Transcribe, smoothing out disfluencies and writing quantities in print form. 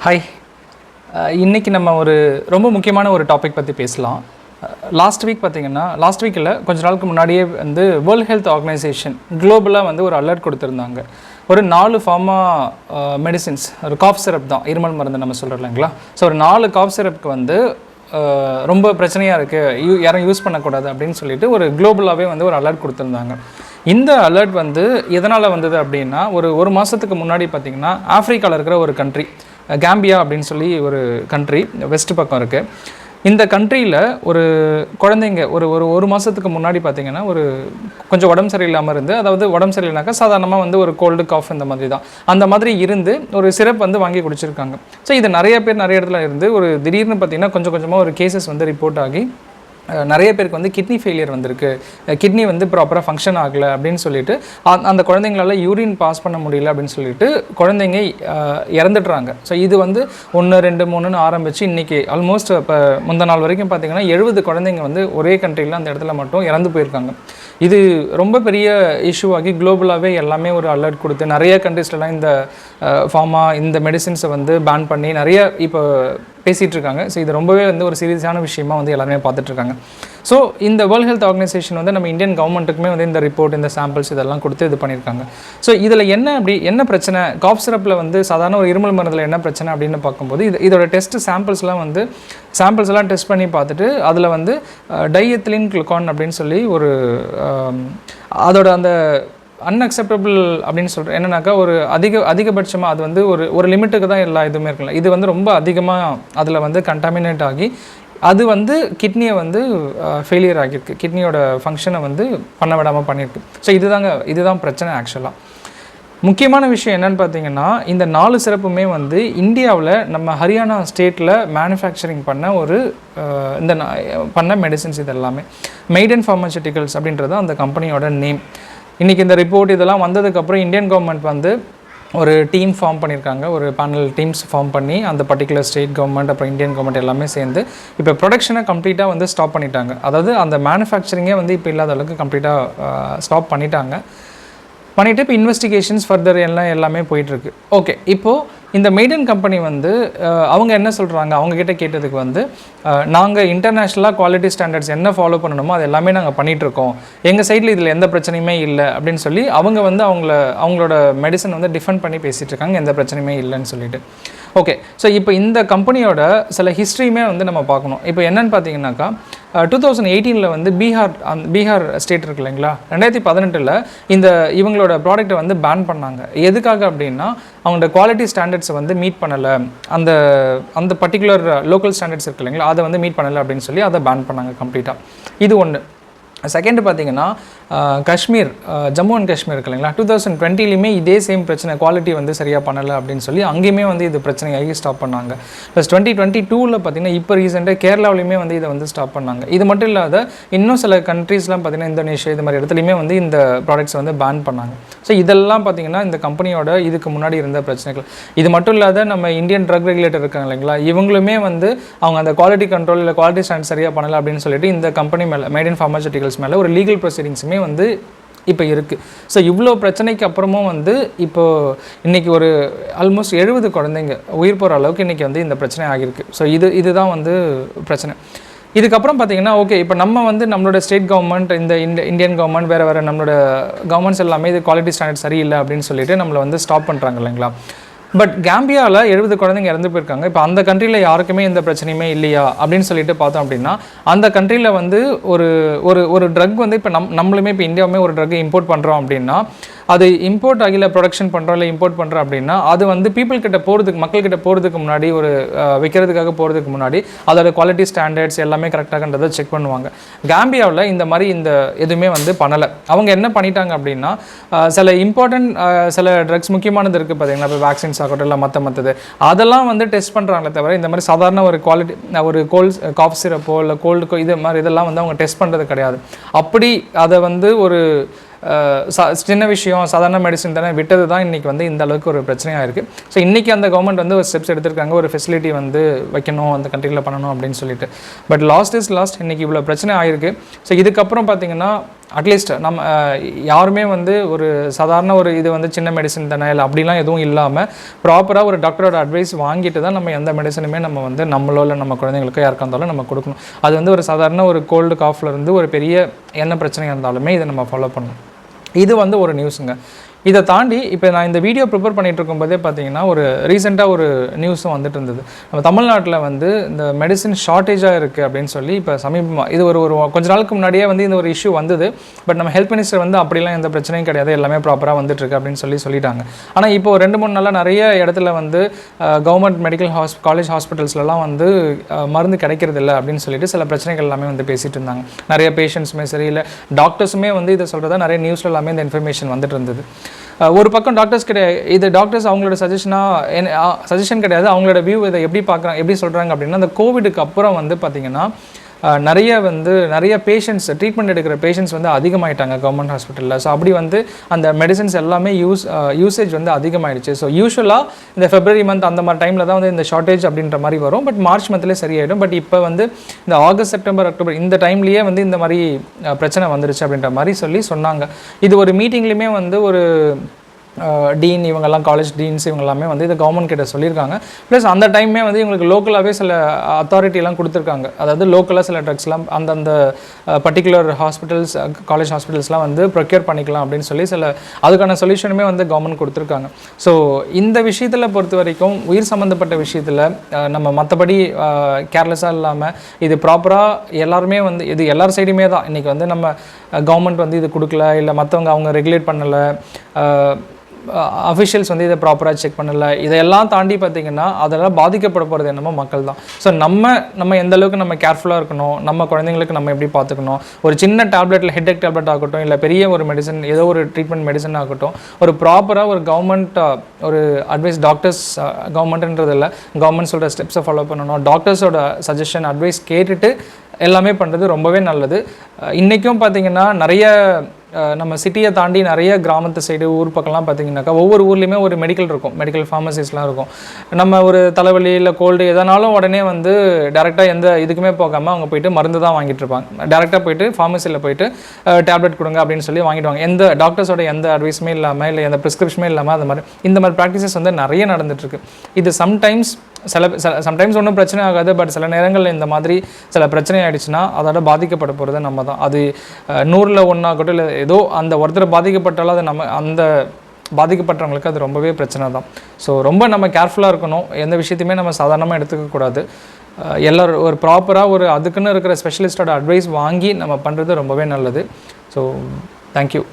Hi, இன்றைக்கி நம்ம ஒரு ரொம்ப முக்கியமான ஒரு டாபிக் பற்றி பேசலாம். லாஸ்ட் வீக் இல்லை, கொஞ்ச நாளுக்கு முன்னாடியே வந்து வேர்ல்ட் ஹெல்த் ஆர்கனைசேஷன் குளோபலாக வந்து ஒரு அலர்ட் கொடுத்துருந்தாங்க. ஒரு 4 ஃபார்மா மெடிசின்ஸ், ஒரு காஃப் சிரப் தான், இருமல் மருந்து நம்ம சொல்கிறோம் இல்லைங்களா. ஸோ ஒரு 4 காஃப் சிரப்புக்கு வந்து ரொம்ப பிரச்சனையாக இருக்குது, யாரும் யூஸ் பண்ணக்கூடாது அப்படின்னு சொல்லிட்டு ஒரு குளோபலாகவே வந்து ஒரு அலர்ட் கொடுத்துருந்தாங்க. இந்த அலர்ட் வந்து எதனால் வந்தது அப்படின்னா, ஒரு மாதத்துக்கு முன்னாடி பார்த்திங்கன்னா ஆஃப்ரிக்காவில் இருக்கிற ஒரு கண்ட்ரி, கேம்பியா அப்படின்னு சொல்லி ஒரு கண்ட்ரி வெஸ்ட் பக்கம் இருக்குது. இந்த கண்ட்ரியில் ஒரு குழந்தைங்க ஒரு மாதத்துக்கு முன்னாடி பார்த்திங்கன்னா ஒரு கொஞ்சம் உடம்பு சரியில்லாமல் இருந்து, அதாவது உடம்பு சரியில்லைனாக்கா சாதாரணமாக வந்து ஒரு கோல்டு காஃப் இந்த மாதிரி தான், அந்த மாதிரி இருந்து ஒரு சிரப் வந்து வாங்கி குடிச்சிருக்காங்க. ஸோ இது நிறைய பேர் நிறைய இடத்துல இருந்து ஒரு திடீர்னு பார்த்திங்கன்னா கொஞ்சம் கொஞ்சமாக ஒரு கேசஸ் வந்து ரிப்போர்ட் ஆகி நிறைய பேருக்கு வந்து கிட்னி ஃபெயிலியர் வந்திருக்கு, கிட்னி வந்து ப்ராப்பராக ஃபங்க்ஷன் ஆகலை அப்படின்னு சொல்லிட்டு அந்த குழந்தைங்களால யூரின் பாஸ் பண்ண முடியல அப்படின்னு சொல்லிட்டு குழந்தைங்க இறந்துடுறாங்க. ஸோ இது வந்து 1, 2, 3ன்னு ஆரம்பித்து இன்றைக்கி ஆல்மோஸ்ட் இப்போ முந்த நாள் வரைக்கும் பார்த்திங்கன்னா 70 குழந்தைங்க வந்து ஒரே கண்ட்ரியில் அந்த இடத்துல மட்டும் இறந்து போயிருக்காங்க. இது ரொம்ப பெரிய இஷ்யூ ஆகி குளோபலாகவே எல்லாமே ஒரு அலர்ட் கொடுத்து நிறைய கண்ட்ரீஸ்லாம் இந்த இந்த மெடிசின்ஸை வந்து பேன் பண்ணி நிறைய இப்போ பேசிகிட்டு இருக்காங்க. ஸோ இது ரொம்பவே வந்து ஒரு சீரியஸான விஷயமா வந்து எல்லாருமே பார்த்துட்ருக்காங்க. ஸோ இந்த வேர்ல்ட் ஹெல்த் ஆர்கனைசேஷன் வந்து நம்ம இந்தியன் கவர்மெண்ட்டுக்குமே வந்து இந்த ரிப்போர்ட், இந்த சாம்பிள்ஸ் இதெல்லாம் கொடுத்து இது பண்ணியிருக்காங்க. ஸோ இதில் என்ன பிரச்சனை, காஃப் சிரப்பில் வந்து சாதாரண ஒரு இருமல் மருந்தில் என்ன பிரச்சனை அப்படின்னு பார்க்கும்போது இதோட டெஸ்ட் சாம்பிள்ஸ்லாம் டெஸ்ட் பண்ணி பார்த்துட்டு அதில் வந்து டைஎத்திலின் குளுக்கான் அப்படின்னு சொல்லி ஒரு அதோட அந்த அன்அக்செப்டபிள் அப்படின்னு சொல்கிறேன். என்னன்னாக்கா ஒரு அதிகபட்சமாக அது வந்து ஒரு லிமிட்டுக்கு தான் எல்லா இதுவுமே இருக்கலாம். இது வந்து ரொம்ப அதிகமாக அதில் வந்து கண்டாமினேட் ஆகி அது வந்து கிட்னியை வந்து ஃபெயிலியர் ஆகியிருக்கு, கிட்னியோட ஃபங்க்ஷனை வந்து பண்ண விடாமல் பண்ணியிருக்கு. ஸோ இதுதான் பிரச்சனை. ஆக்சுவலாக முக்கியமான விஷயம் என்னென்னு பார்த்தீங்கன்னா, இந்த 4 சிறப்புமே வந்து இந்தியாவில் நம்ம ஹரியானா ஸ்டேட்டில் மேனுஃபேக்சரிங் பண்ண மெடிசின்ஸ். இது எல்லாமே மெய்டன் ஃபார்மசூட்டிகல்ஸ் அப்படின்றது அந்த கம்பெனியோட நேம். இன்றைக்கி இந்த ரிப்போர்ட் இதெல்லாம் வந்ததுக்கப்புறம் இந்தியன் கவர்மெண்ட் வந்து ஒரு டீம் ஃபார்ம் பண்ணியிருக்காங்க, ஒரு பேனல் டீம்ஸ் ஃபார்ம் பண்ணி அந்த பர்டிகுலர் ஸ்டேட் கவர்மெண்ட் அப்புறம் இந்தியன் கவர்மெண்ட் எல்லாமே சேர்ந்து இப்போ ப்ரொடக்ஷனை கம்ப்ளீட்டாக வந்து ஸ்டாப் பண்ணிட்டாங்க. அதாவது அந்த மேனுஃபேக்சரிங்கே வந்து இப்போ இல்லாத அளவுக்கு கம்ப்ளீட்டாக ஸ்டாப் பண்ணிவிட்டு இப்போ இன்வெஸ்டிகேஷன்ஸ் ஃபர்தர் எல்லாமே போயிட்டுருக்கு. ஓகே, இப்போது இந்த மெய்டன் கம்பெனி வந்து அவங்க என்ன சொல்கிறாங்க, அவங்கக்கிட்ட கேட்டதுக்கு வந்து நாங்கள் இன்டர்நேஷ்னலாக குவாலிட்டி ஸ்டாண்டர்ட்ஸ் என்ன ஃபாலோ பண்ணணுமோ அது எல்லாமே நாங்கள் பண்ணிகிட்ருக்கோம், எங்கள் சைடில் இதில் எந்த பிரச்சனையுமே இல்லை அப்படின்னு சொல்லி அவங்க வந்து அவங்களோட மெடிசன் வந்து டிஃபெண்ட் பண்ணி பேசிகிட்டு இருக்காங்க, எந்த பிரச்சனையுமே இல்லைன்னு சொல்லிட்டு. ஓகே, ஸோ இப்போ இந்த கம்பெனியோட சில ஹிஸ்ட்ரியுமே வந்து நம்ம பார்க்கணும். இப்போ என்னென்னு பார்த்தீங்கன்னாக்கா 2018 வந்து பீகார் ஸ்டேட் இருக்கு இல்லைங்களா, 2018 இவங்களோட ப்ராடக்ட்டை வந்து பேன் பண்ணாங்க. எதுக்காக அப்படின்னா அவங்களோட குவாலிட்டி ஸ்டாண்டர்ட்ஸை வந்து மீட் பண்ணலை, அந்த பர்டிகுலர் லோக்கல் ஸ்டாண்டர்ட்ஸ் இருக்கு இல்லைங்களா, அதை வந்து மீட் பண்ணலை அப்படின்னு சொல்லி அதை பேன் பண்ணாங்க கம்ப்ளீட்டாக. இது ஒன்று. செகண்ட் பார்த்தீங்கன்னா காஷ்மீர், ஜம்மு அண்ட் காஷ்மீர் இருக்கு இல்லைங்களா, 2020 இதே சேம் பிரச்சனை, குவாலிட்டி வந்து சரியாக பண்ணலை அப்படின்னு சொல்லி அங்கேயுமே வந்து இது பிரச்சனையாகி ஸ்டாப் பண்ணாங்க. ப்ளஸ் 2022 பார்த்தீங்கன்னா இப்போ ரீசெண்டாக கேரளாவிலையுமே வந்து இதை வந்து ஸ்டாப் பண்ணாங்க. இது மட்டும் இல்லாத இன்னும் சில கண்ட்ரீஸ்லாம் பார்த்தீங்கன்னா இந்தோனேஷியா இது மாதிரி இடத்துலையுமே வந்து இந்த ப்ராடக்ட்ஸ் வந்து பேன் பண்ணாங்க. ஸோ இதெல்லாம் பார்த்தீங்கன்னா இந்த கம்பெனியோட இதுக்கு முன்னாடி இருந்த பிரச்சனைகள். இது மட்டும் இல்லாத நம்ம இந்தியன் ட்ரக் ரெகுலேட்டர் இருக்காங்க இல்லைங்களா, இவங்களுமே வந்து அவங்க அந்த குவாலிட்டி கண்ட்ரோல் இல்லை குவாலிட்டி ஸ்டாண்ட் சரியாக பண்ணலை அப்படின்னு சொல்லிட்டு இந்த கம்பெனி மேலே, மெய்டன் ஃபார்மசூட்டிகல்ஸ் மேலே ஒரு லீகல் ப்ரொசீடிங்ஸுமே வந்து இப்போ இருக்குது. ஸோ இவ்வளோ பிரச்சனைக்கு அப்புறமும் வந்து இப்போது இன்றைக்கி ஒரு ஆல்மோஸ்ட் 70 குழந்தைங்க உயிர் போகிற அளவுக்கு இன்றைக்கி வந்து இந்த பிரச்சனை ஆகியிருக்கு. ஸோ இதுதான் வந்து பிரச்சனை. இதுக்கப்புறம் பார்த்திங்கன்னா ஓகே, இப்போ நம்ம வந்து நம்மளோட ஸ்டேட் கவர்மெண்ட், இந்தியன் கவர்மெண்ட் வேறு நம்மளோட கவர்மெண்ட்ஸ் எல்லாமே இது குவாலிட்டி ஸ்டாண்டர்ட் சரியில்லை அப்படின்னு சொல்லிட்டு நம்மளை வந்து ஸ்டாப் பண்ணுறாங்க இல்லைங்களா. பட் கேம்பியாவில் 70 குழந்தைங்க இறந்து போயிருக்காங்க. இப்போ அந்த கண்ட்ரியில் யாருக்குமே எந்த பிரச்சனையுமே இல்லையா அப்படின்னு சொல்லிட்டு பார்த்தோம் அப்படின்னா, அந்த கண்ட்ரியில் வந்து ஒரு ட்ரக் வந்து இப்போ நம்மளுமே இப்போ இந்தியாவுமே ஒரு ட்ரக் இம்போர்ட் பண்ணுறோம் அப்படின்னா, அது இம்போர்ட் ஆகி இல்லை ப்ரொடக்ஷன் பண்ணுறோம் இல்லை இம்போர்ட் பண்ணுறோம் அப்படின்னா அது வந்து மக்கள்கிட்ட போகிறதுக்கு முன்னாடி, ஒரு விற்கிறதுக்காக போகிறதுக்கு முன்னாடி அதோட குவாலிட்டி ஸ்டாண்டர்ட்ஸ் எல்லாமே கரெக்டாகன்றதை செக் பண்ணுவாங்க. கேம்பியாவில் இந்த மாதிரி எதுவுமே வந்து பண்ணலை. அவங்க என்ன பண்ணிட்டாங்க அப்படின்னா, சில இம்பார்ட்டன்ட் சில ட்ரக்ஸ் முக்கியமானது இருக்குது பார்த்தீங்களா, இப்போ வேக்சின்ஸ் ஆகட்டும் இல்லை மற்றது அதெல்லாம் வந்து டெஸ்ட் பண்ணுறாங்களே தவிர இந்த மாதிரி சாதாரண ஒரு குவாலிட்டி ஒரு காஃப் சிரப்போ இல்லை கோல்டு இது மாதிரி இதெல்லாம் வந்து அவங்க டெஸ்ட் பண்ணுறது கிடையாது. அப்படி அதை வந்து ஒரு சின்ன விஷயம் சாதாரண மெடிசன் தானே விட்டது தான் இன்றைக்கி வந்து இந்த அளவுக்கு ஒரு பிரச்சனையாக இருக்குது. ஸோ இன்றைக்கி அந்த கவர்மெண்ட் வந்து ஒரு ஸ்டெப்ஸ் எடுத்திருக்காங்க, ஒரு ஃபெசிலிட்டி வந்து வைக்கணும் அந்த கண்ட்ரியில் பண்ணணும் அப்படின்னு சொல்லிட்டு. பட் லாஸ்ட் இஸ் லாஸ்ட், இன்றைக்கி இவ்வளோ பிரச்சனை ஆயிருக்கு. ஸோ இதுக்கப்புறம் பார்த்திங்கன்னா அட்லீஸ்ட் நம்ம யாருமே வந்து ஒரு சாதாரண ஒரு இது வந்து சின்ன மெடிசன் தானே இல்லை அப்படிலாம் எதுவும் இல்லாமல் ப்ராப்பராக ஒரு டாக்டரோட அட்வைஸ் வாங்கிட்டு தான் நம்ம எந்த மெடிசனுமே நம்ம வந்து நம்மளோ இல்லை நம்ம குழந்தைங்களுக்கு யாருக்கா இருந்தாலும் நம்ம கொடுக்கணும். அது வந்து ஒரு சாதாரண ஒரு கோல்டு காஃப்ல இருந்து ஒரு பெரிய என்ன பிரச்சனையாக இருந்தாலுமே இதை நம்ம ஃபாலோ பண்ணணும். இது வந்து ஒரு நியூஸுங்க. இதை தாண்டி இப்போ நான் இந்த வீடியோ ப்ரிப்பேர் பண்ணிகிட்டு இருக்கும்போதே பார்த்தீங்கன்னா ஒரு ரீசெண்டாக ஒரு நியூஸும் வந்துட்டு இருந்தது. நம்ம தமிழ்நாட்டில் வந்து இந்த மெடிசின் ஷார்ட்டேஜாக இருக்குது அப்படின்னு சொல்லி இப்போ சமீபமாக இது ஒரு கொஞ்ச நாளுக்கு முன்னாடியே வந்து இந்த ஒரு இஷ்யூ வந்தது. பட் நம்ம ஹெல்த் மினிஸ்டர் வந்து அப்படிலாம் எந்த பிரச்சனையும் கிடையாது, எல்லாமே ப்ராப்பராக வந்துட்டுருக்கு அப்படின்னு சொல்லிட்டாங்க. ஆனால் இப்போ 2-3 நாளாக நிறைய இடத்துல வந்து கவர்மெண்ட் மெடிக்கல் காலேஜ் ஹாஸ்பிட்டல்ஸ்லாம் வந்து மருந்து கிடைக்கிறது இல்லை அப்படின்னு சொல்லிட்டு சில பிரச்சனைகள் எல்லாமே வந்து பேசிகிட்டு இருந்தாங்க. நிறைய பேஷண்ட்ஸுமே சரி இல்லை டாக்டர்ஸுமே வந்து இதை சொல்கிறதா நிறைய நியூஸில் எல்லாமே இந்த இன்ஃபர்மேஷன் வந்துட்டு இருந்தது. ஒரு பக்கம் டாக்டர்ஸ் கிடையாது, இது டாக்டர்ஸ் அவங்களோட சஜஷன் கிடையாது, அவங்களோட வியூ இதை எப்படி பார்க்குறாங்க எப்படி சொல்கிறாங்க அப்படின்னா, அந்த கோவிடுக்கு அப்புறம் வந்து பார்த்திங்கன்னா நிறைய பேஷண்ட்ஸ் ட்ரீட்மெண்ட் எடுக்கிற பேஷண்ட்ஸ் வந்து அதிகமாகிட்டாங்க கவர்மெண்ட் ஹாஸ்பிட்டலில். ஸோ அப்படி வந்து அந்த மெடிசன்ஸ் எல்லாமே யூசேஜ் வந்து அதிகமாகிடுச்சு. ஸோ யூஸ்வலாக இந்த ஃபெப்ரவரி மந்த் அந்த மாதிரி டைமில் தான் வந்து இந்த ஷார்ட்டேஜ் அப்படின்ற மாதிரி வரும். பட் மார்ச் மந்த்லேயே சரியாயிடும். பட் இப்போ வந்து இந்த ஆகஸ்ட் செப்டம்பர் அக்டோபர் இந்த டைம்லேயே வந்து இந்த மாதிரி பிரச்சனை வந்துருச்சு அப்படின்ற மாதிரி சொன்னாங்க. இது ஒரு மீட்டிங்லேயுமே வந்து ஒரு டீன் இவங்கெல்லாம் காலேஜ் டீன்ஸ் இவங்க எல்லாமே வந்து இதை கவர்மெண்ட் கிட்ட சொல்லியிருக்காங்க. ப்ளஸ் அந்த டைமே வந்து இவங்களுக்கு லோக்கலாகவே சில அத்தாரிட்டிலாம் கொடுத்துருக்காங்க. அதாவது லோக்கலாக சில ட்ரக்ஸ்லாம் அந்தந்த பர்டிகுலர் ஹாஸ்பிட்டல்ஸ் காலேஜ் ஹாஸ்பிட்டல்ஸ்லாம் வந்து ப்ரொக்யூர் பண்ணிக்கலாம் அப்படின்னு சொல்லி அதுக்கான சொல்யூஷனுமே வந்து கவர்மெண்ட் கொடுத்துருக்காங்க. ஸோ இந்த விஷயத்தில் பொறுத்த வரைக்கும் உயிர் சம்மந்தப்பட்ட விஷயத்தில் நம்ம மற்றபடி கேர்லெஸ்ஸாக இல்லாமல் இது ப்ராப்பராக எல்லாருமே வந்து இது எல்லார் சைடுமே தான். இன்றைக்கி வந்து நம்ம கவர்மெண்ட் வந்து இது கொடுக்கல இல்லை மற்றவங்க அவங்க ரெகுலேட் பண்ணலை, அஃபிஷியல்ஸ் வந்து இதை ப்ராப்பராக செக் பண்ணலை, இதெல்லாம் தாண்டி பார்த்திங்கன்னா அதெல்லாம் பாதிக்கப்பட போகிறது என்னமோ மக்கள் தான். ஸோ நம்ம எந்த அளவுக்கு நம்ம கேர்ஃபுல்லாக இருக்கணும், நம்ம குழந்தைங்களுக்கு நம்ம எப்படி பார்த்துக்கணும், ஒரு சின்ன டேப்லெட்டில் ஹெட்ஏக் டேப்லெட் ஆகட்டும் இல்லை பெரிய ஒரு மெடிசன் ஏதோ ஒரு ட்ரீட்மெண்ட் மெடிசன் ஆகட்டும், ஒரு ப்ராப்பராக ஒரு கவர்மெண்ட் ஒரு அட்வைஸ் டாக்டர்ஸ் கவர்மெண்ட்ன்றது இல்லை கவர்மெண்ட் சொல்கிற ஸ்டெப்ஸை ஃபாலோ பண்ணணும், டாக்டர்ஸோட சஜஷன் அட்வைஸ் கேட்டுட்டு எல்லாமே பண்ணுறது ரொம்பவே நல்லது. இன்றைக்கும் பார்த்திங்கன்னா நிறைய நம்ம சிட்டியை தாண்டி நிறைய கிராமத்து சைடு ஊர் பக்கம்லாம் பார்த்திங்கனாக்கா ஒவ்வொரு ஊர்லேயுமே ஒரு மெடிக்கல் இருக்கும், மெடிக்கல் ஃபார்மசிஸ்லாம் இருக்கும். நம்ம ஒரு தலைவலி இல்லை கோல்டு எதனாலும் உடனே வந்து டேரெக்டாக எந்த இதுக்குமே போகாமல் அவங்க போயிட்டு மருந்து தான் வாங்கிட்டு இருப்பாங்க. டேரெக்டாக போயிட்டு ஃபார்மசியில் போயிட்டு டேப்லெட் கொடுங்க அப்படின்னு சொல்லி வாங்கிடுவாங்க. எந்த டாக்டர்ஸோட எந்த அட்வைஸுமே இல்லாமல் இல்லை எந்த ப்ரிஸ்கிரிப்ஷனுமே இல்லாமல் அது மாதிரி இந்த மாதிரி ப்ராக்டிசஸ் வந்து நிறைய நடந்துகிட்ருக்கு. இது சம்டைம்ஸ் ஒன்றும் பிரச்சனை ஆகாது. பட் சில நேரங்களில் இந்த மாதிரி சில பிரச்சனை ஆகிடுச்சுன்னா அதோட பாதிக்கப்பட போகிறது நம்ம தான். அது 100ல் 1 ஆகட்டும் இல்லை ஏதோ அந்த ஒருத்தர் பாதிக்கப்பட்டாலும் அது நம்ம அந்த பாதிக்கப்பட்டவங்களுக்கு அது ரொம்பவே பிரச்சனை தான். ஸோ ரொம்ப நம்ம கேர்ஃபுல்லாக இருக்கணும், எந்த விஷயத்தையுமே நம்ம சாதாரணமாக எடுத்துக்கக்கூடாது. எல்லோரும் ஒரு ப்ராப்பராக ஒரு அதுக்குன்னு இருக்கிற ஸ்பெஷலிஸ்டோட அட்வைஸ் வாங்கி நம்ம பண்ணுறது ரொம்பவே நல்லது. So thank you.